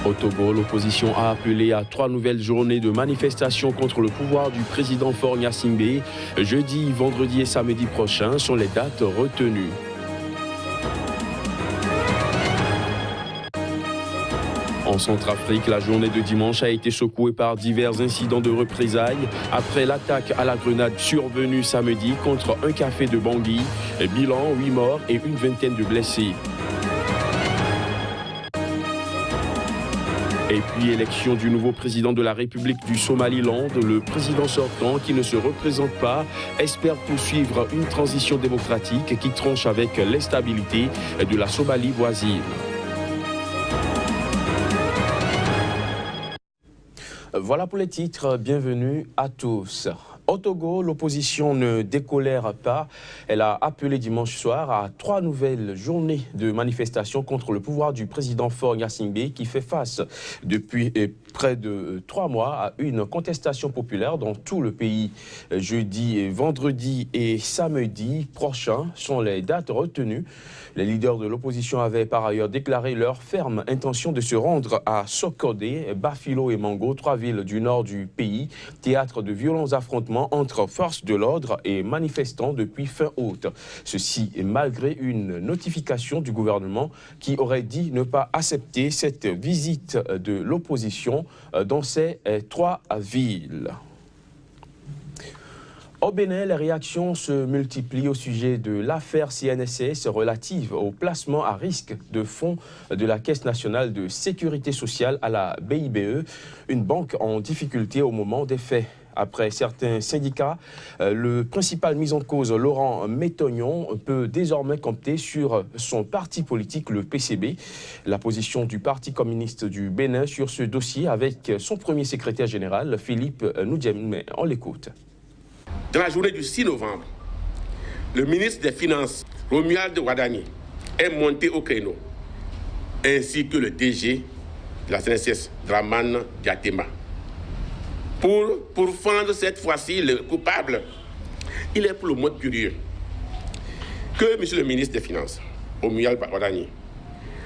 Au Togo, l'opposition a appelé à 3 nouvelles journées de manifestation contre le pouvoir du président Faure Gnassingbé. Jeudi, vendredi et samedi prochains sont les dates retenues. En Centrafrique, la journée de dimanche a été secouée par divers incidents de représailles après l'attaque à la grenade survenue samedi contre un café de Bangui. Bilan, 8 morts et une vingtaine de blessés. Et puis, élection du nouveau président de la République du Somaliland, le président sortant, qui ne se représente pas, espère poursuivre une transition démocratique qui tranche avec l'instabilité de la Somalie voisine. Voilà pour les titres, bienvenue à tous. Au Togo, l'opposition ne décolère pas. Elle a appelé dimanche soir à 3 nouvelles journées de manifestation contre le pouvoir du président Faure Gnassingbé qui fait face depuis près de 3 mois à une contestation populaire dans tout le pays. Jeudi, vendredi et samedi prochains sont les dates retenues. Les leaders de l'opposition avaient par ailleurs déclaré leur ferme intention de se rendre à Sokodé, Bafilo et Mango, 3 villes du nord du pays, théâtre de violents affrontements entre forces de l'ordre et manifestants depuis fin août. Ceci malgré une notification du gouvernement qui aurait dit ne pas accepter cette visite de l'opposition dans ces 3 villes. Au Bénin, les réactions se multiplient au sujet de l'affaire CNSS relative au placement à risque de fonds de la Caisse nationale de sécurité sociale à la BIBE, une banque en difficulté au moment des faits. Après certains syndicats, le principal mis en cause, Laurent Métognon, peut désormais compter sur son parti politique, le PCB. La position du Parti communiste du Bénin sur ce dossier avec son premier secrétaire général, Philippe Noudjem. On l'écoute. Dans la journée du 6 novembre, le ministre des Finances, Romuald Wadani, est monté au créneau, ainsi que le DG de la CNSS, Dramane Diatema. Pour pourfendre cette fois-ci le coupable, il est pour le mode curieux que M. le ministre des Finances, Romuald Wadani,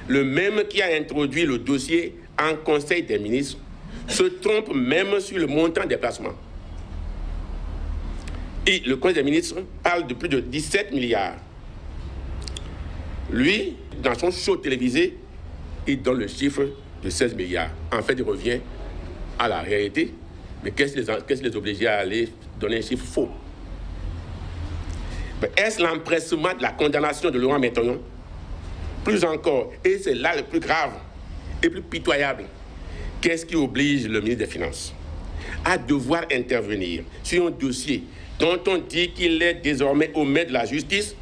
le même qui a introduit le dossier en Conseil des ministres, se trompe même sur le montant des placements. Et le Conseil des ministres parle de plus de 17 milliards. Lui, dans son show télévisé, il donne le chiffre de 16 milliards. En fait, il revient à la réalité. Mais qu'est-ce qui les obligeait à aller donner un chiffre faux? Est-ce l'empressement de la condamnation de Laurent Métognon? Plus encore, et c'est là le plus grave et plus pitoyable, qu'est-ce qui oblige le ministre des Finances à devoir intervenir sur un dossier dont on dit qu'il est désormais au maître de la justice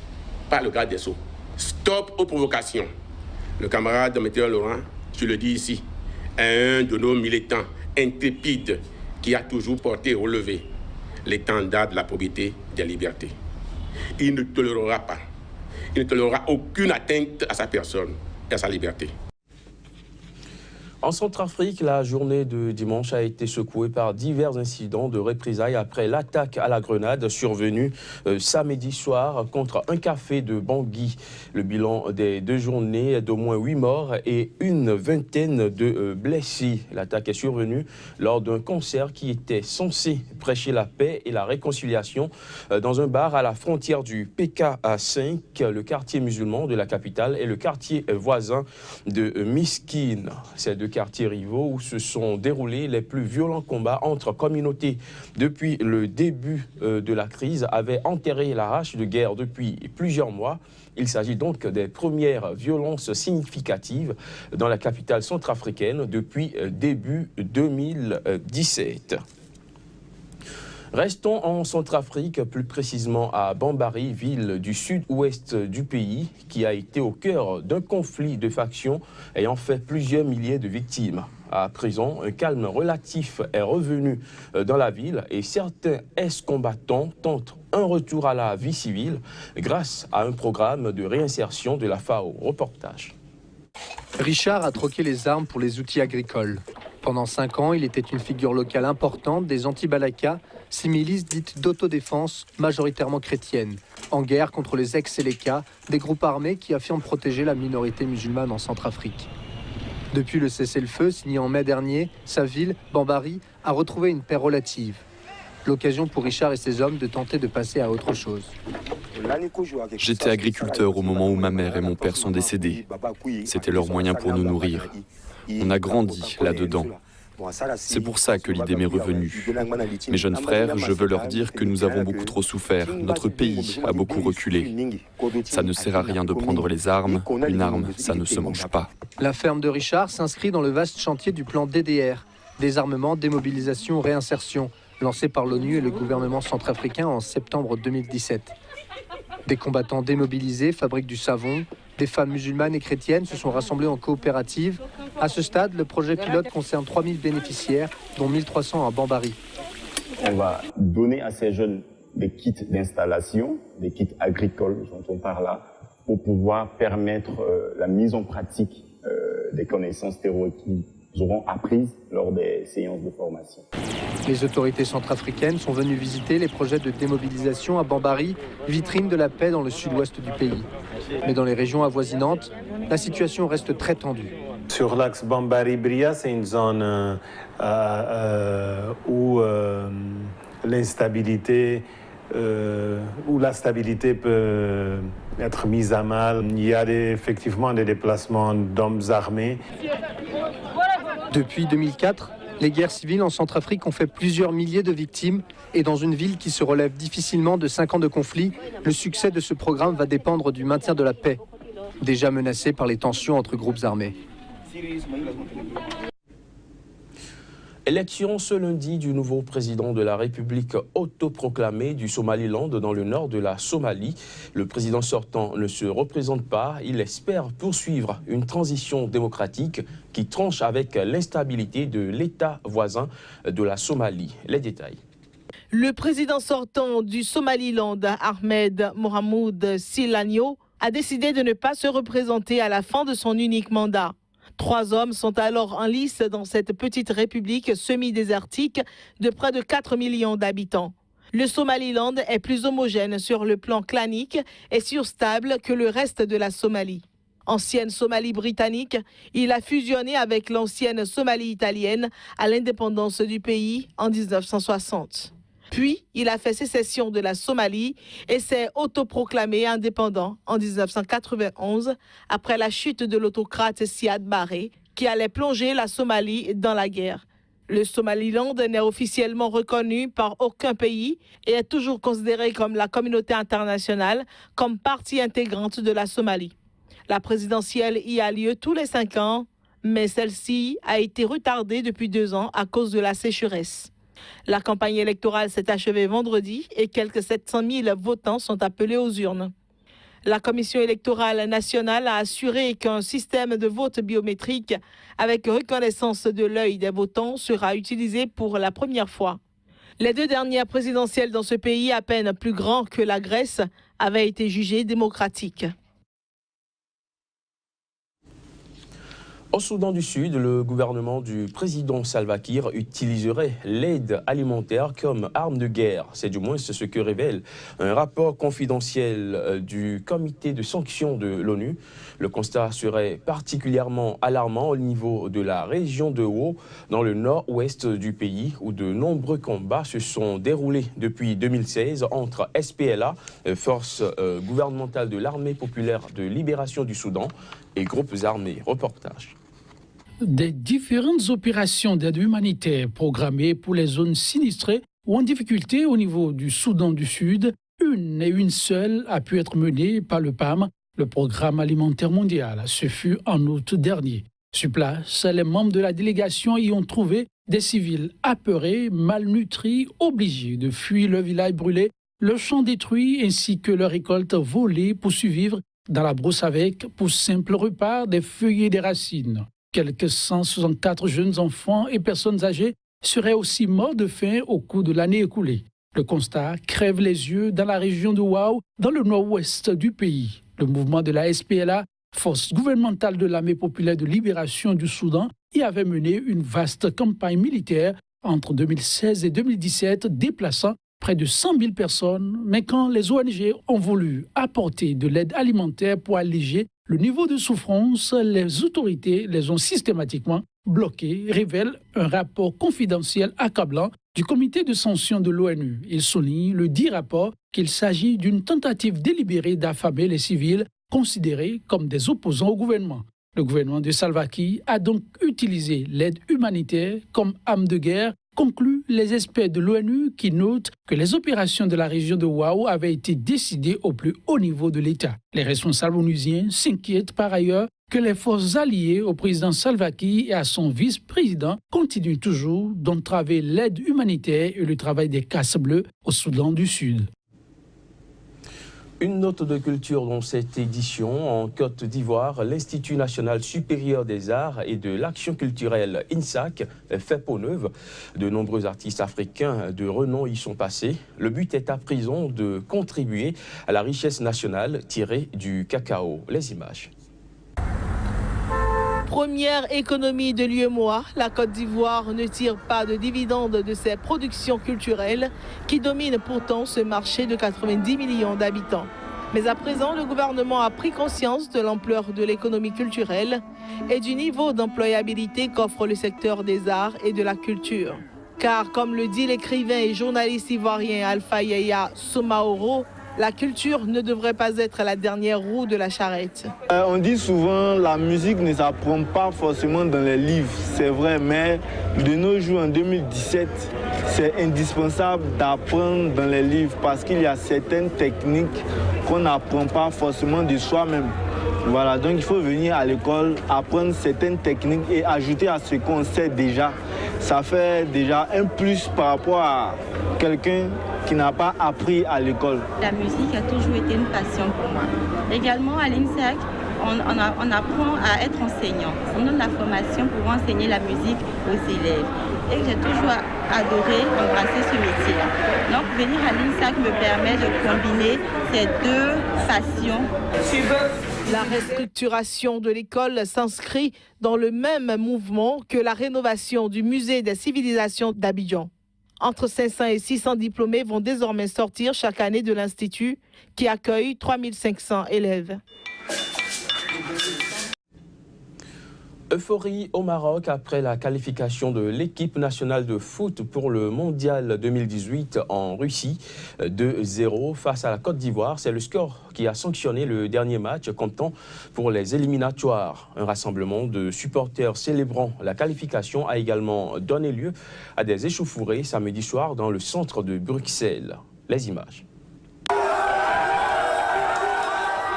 par le garde des Sceaux? Stop aux provocations. Le camarade Météo Laurent, je le dis ici, est un de nos militants intrépides qui a toujours porté et relevé l'étendard de la probité des libertés. Il ne tolérera pas, il ne tolérera aucune atteinte à sa personne et à sa liberté. En Centrafrique, la journée de dimanche a été secouée par divers incidents de représailles après l'attaque à la grenade survenue samedi soir contre un café de Bangui. Le bilan des 2 journées est d'au moins 8 morts et une vingtaine de blessés. L'attaque est survenue lors d'un concert qui était censé prêcher la paix et la réconciliation dans un bar à la frontière du PK5, le quartier musulman de la capitale, et le quartier voisin de Miskine. Ces 2 quartiers rivaux où se sont déroulés les plus violents combats entre communautés depuis le début de la crise avaient enterré la hache de guerre depuis plusieurs mois. Il s'agit donc des premières violences significatives dans la capitale centrafricaine depuis début 2017. Restons en Centrafrique, plus précisément à Bambari, ville du sud-ouest du pays, qui a été au cœur d'un conflit de factions ayant fait plusieurs milliers de victimes. À présent, un calme relatif est revenu dans la ville et certains ex-combattants tentent un retour à la vie civile grâce à un programme de réinsertion de la FAO. Reportage. Richard a troqué les armes pour les outils agricoles. Pendant 5 ans, il était une figure locale importante des anti-Balaka, ces milices dites d'autodéfense, majoritairement chrétiennes, en guerre contre les ex-Séléka, des groupes armés qui affirment protéger la minorité musulmane en Centrafrique. Depuis le cessez-le-feu signé en mai dernier, sa ville, Bambari, a retrouvé une paix relative. L'occasion pour Richard et ses hommes de tenter de passer à autre chose. J'étais agriculteur au moment où ma mère et mon père sont décédés. C'était leur moyen pour nous nourrir. On a grandi là-dedans. C'est pour ça que l'idée m'est revenue. Mes jeunes frères, je veux leur dire que nous avons beaucoup trop souffert. Notre pays a beaucoup reculé. Ça ne sert à rien de prendre les armes. Une arme, ça ne se mange pas. La ferme de Richard s'inscrit dans le vaste chantier du plan DDR, désarmement, démobilisation, réinsertion, lancé par l'ONU et le gouvernement centrafricain en septembre 2017. Des combattants démobilisés fabriquent du savon. Des femmes musulmanes et chrétiennes se sont rassemblées en coopérative. À ce stade, le projet pilote concerne 3000 bénéficiaires, dont 1300 à Bambari. On va donner à ces jeunes des kits d'installation, des kits agricoles, j'entends par là, pour pouvoir permettre la mise en pratique des connaissances théoriques qu'ils auront apprises lors des séances de formation. Les autorités centrafricaines sont venues visiter les projets de démobilisation à Bambari, vitrine de la paix dans le sud-ouest du pays. Mais dans les régions avoisinantes, la situation reste très tendue. Sur l'axe Bambari-Bria, c'est une zone où l'instabilité, où la stabilité peut être mise à mal. Il y a effectivement des déplacements d'hommes armés. Depuis 2004, les guerres civiles en Centrafrique ont fait plusieurs milliers de victimes et dans une ville qui se relève difficilement de 5 ans de conflit, le succès de ce programme va dépendre du maintien de la paix, déjà menacée par les tensions entre groupes armés. Élection ce lundi du nouveau président de la République autoproclamée du Somaliland dans le nord de la Somalie. Le président sortant ne se représente pas. Il espère poursuivre une transition démocratique qui tranche avec l'instabilité de l'État voisin de la Somalie. Les détails. Le président sortant du Somaliland, Ahmed Mohamed Silanyo, a décidé de ne pas se représenter à la fin de son unique mandat. 3 hommes sont alors en lice dans cette petite république semi-désertique de près de 4 millions d'habitants. Le Somaliland est plus homogène sur le plan clanique et surstable que le reste de la Somalie. Ancienne Somalie britannique, il a fusionné avec l'ancienne Somalie italienne à l'indépendance du pays en 1960. Puis, il a fait sécession de la Somalie et s'est autoproclamé indépendant en 1991 après la chute de l'autocrate Siad Barre qui allait plonger la Somalie dans la guerre. Le Somaliland n'est officiellement reconnu par aucun pays et est toujours considéré comme la communauté internationale comme partie intégrante de la Somalie. La présidentielle y a lieu tous les 5 ans, mais celle-ci a été retardée depuis 2 ans à cause de la sécheresse. La campagne électorale s'est achevée vendredi et quelques 700 000 votants sont appelés aux urnes. La Commission électorale nationale a assuré qu'un système de vote biométrique avec reconnaissance de l'œil des votants sera utilisé pour la première fois. Les 2 dernières présidentielles dans ce pays, à peine plus grand que la Grèce, avaient été jugées démocratiques. Au Soudan du Sud, le gouvernement du président Salva Kiir utiliserait l'aide alimentaire comme arme de guerre. C'est du moins ce que révèle un rapport confidentiel du comité de sanctions de l'ONU. Le constat serait particulièrement alarmant au niveau de la région de Wau, dans le nord-ouest du pays, où de nombreux combats se sont déroulés depuis 2016 entre SPLA, force gouvernementale de l'armée populaire de libération du Soudan, et groupes armés. Reportage. Des différentes opérations d'aide humanitaire programmées pour les zones sinistrées ou en difficulté au niveau du Soudan du Sud, une seule a pu être menée par le PAM, le Programme alimentaire mondial. Ce fut en août dernier. Sur place, les membres de la délégation y ont trouvé des civils apeurés, malnutris, obligés de fuir leur village brûlé, leurs champs détruits ainsi que leurs récoltes volées pour survivre dans la brousse avec, pour simple repas, des feuilles et des racines. Quelques 164 jeunes enfants et personnes âgées seraient aussi morts de faim au cours de l'année écoulée. Le constat crève les yeux dans la région de Wau, dans le nord-ouest du pays. Le mouvement de la SPLA, force gouvernementale de l'armée populaire de libération du Soudan, y avait mené une vaste campagne militaire entre 2016 et 2017, déplaçant près de 100 000 personnes. Mais quand les ONG ont voulu apporter de l'aide alimentaire pour alléger le niveau de souffrance, les autorités les ont systématiquement bloqués, révèle un rapport confidentiel accablant du comité de sanctions de l'ONU. Il souligne le dit rapport qu'il s'agit d'une tentative délibérée d'affamer les civils considérés comme des opposants au gouvernement. Le gouvernement de Salva Kiir a donc utilisé l'aide humanitaire comme arme de guerre, concluent les experts de l'ONU qui notent que les opérations de la région de Wau avaient été décidées au plus haut niveau de l'État. Les responsables onusiens s'inquiètent par ailleurs que les forces alliées au président Salva Kiir et à son vice-président continuent toujours d'entraver l'aide humanitaire et le travail des casques bleus au Soudan du Sud. Une note de culture dans cette édition. En Côte d'Ivoire, l'Institut national supérieur des arts et de l'action culturelle INSAC fait peau neuve. De nombreux artistes africains de renom y sont passés. Le but est à présent de contribuer à la richesse nationale tirée du cacao. Les images. Première économie de l'UEMOA, la Côte d'Ivoire ne tire pas de dividendes de ses productions culturelles qui dominent pourtant ce marché de 90 millions d'habitants. Mais à présent, le gouvernement a pris conscience de l'ampleur de l'économie culturelle et du niveau d'employabilité qu'offre le secteur des arts et de la culture. Car, comme le dit l'écrivain et journaliste ivoirien Alpha Yaya Soumaoro, la culture ne devrait pas être la dernière roue de la charrette. On dit souvent que la musique ne s'apprend pas forcément dans les livres, c'est vrai, mais de nos jours en 2017, c'est indispensable d'apprendre dans les livres parce qu'il y a certaines techniques qu'on n'apprend pas forcément de soi-même. Voilà, donc il faut venir à l'école, apprendre certaines techniques et ajouter à ce qu'on sait déjà. Ça fait déjà un plus par rapport à quelqu'un qui n'a pas appris à l'école. La musique a toujours été une passion pour moi. Également à l'INSAC, on apprend à être enseignant. On donne la formation pour enseigner la musique aux élèves. Et j'ai toujours adoré embrasser ce métier-là. Donc venir à l'INSAC me permet de combiner ces deux passions. La restructuration de l'école s'inscrit dans le même mouvement que la rénovation du musée des civilisations d'Abidjan. Entre 500 et 600 diplômés vont désormais sortir chaque année de l'Institut qui accueille 3500 élèves. Euphorie au Maroc après la qualification de l'équipe nationale de foot pour le Mondial 2018 en Russie. 2-0 face à la Côte d'Ivoire. C'est le score qui a sanctionné le dernier match comptant pour les éliminatoires. Un rassemblement de supporters célébrant la qualification a également donné lieu à des échauffourées samedi soir dans le centre de Bruxelles. Les images.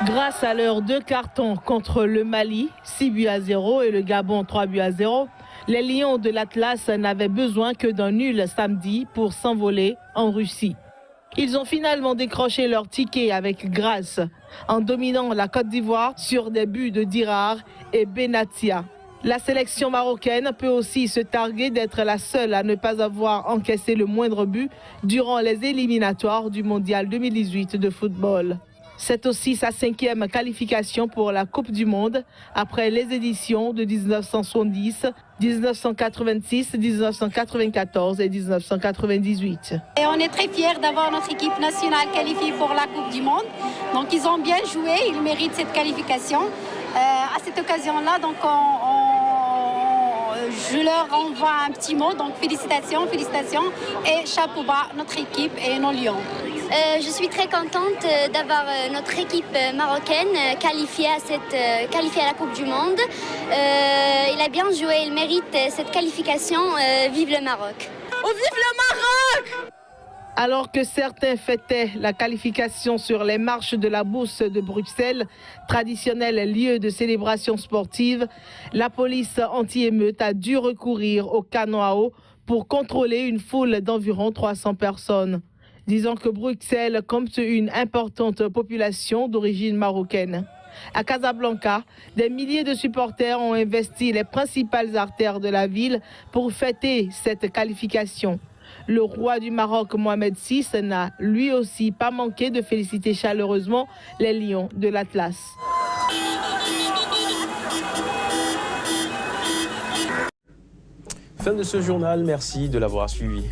Grâce à leurs 2 cartons contre le Mali, 6-0 et le Gabon 3-0, les Lions de l'Atlas n'avaient besoin que d'un nul samedi pour s'envoler en Russie. Ils ont finalement décroché leur ticket avec grâce en dominant la Côte d'Ivoire sur des buts de Dirar et Benatia. La sélection marocaine peut aussi se targuer d'être la seule à ne pas avoir encaissé le moindre but durant les éliminatoires du Mondial 2018 de football. C'est aussi sa 5e qualification pour la Coupe du Monde après les éditions de 1970, 1986, 1994 et 1998. Et on est très fiers d'avoir notre équipe nationale qualifiée pour la Coupe du Monde. Donc ils ont bien joué, ils méritent cette qualification. À cette occasion-là, donc je leur envoie un petit mot, donc félicitations et chapeau bas notre équipe et nos Lions. Je suis très contente d'avoir notre équipe marocaine qualifiée à la Coupe du Monde. Il a bien joué, il mérite cette qualification. Vive le Maroc! Oh, vive le Maroc! Alors que certains fêtaient la qualification sur les marches de la Bourse de Bruxelles, traditionnel lieu de célébration sportive, la police anti-émeute a dû recourir au canon à eau pour contrôler une foule d'environ 300 personnes. Disons que Bruxelles compte une importante population d'origine marocaine. À Casablanca, des milliers de supporters ont investi les principales artères de la ville pour fêter cette qualification. Le roi du Maroc, Mohamed VI, n'a lui aussi pas manqué de féliciter chaleureusement les Lions de l'Atlas. Fin de ce journal, merci de l'avoir suivi.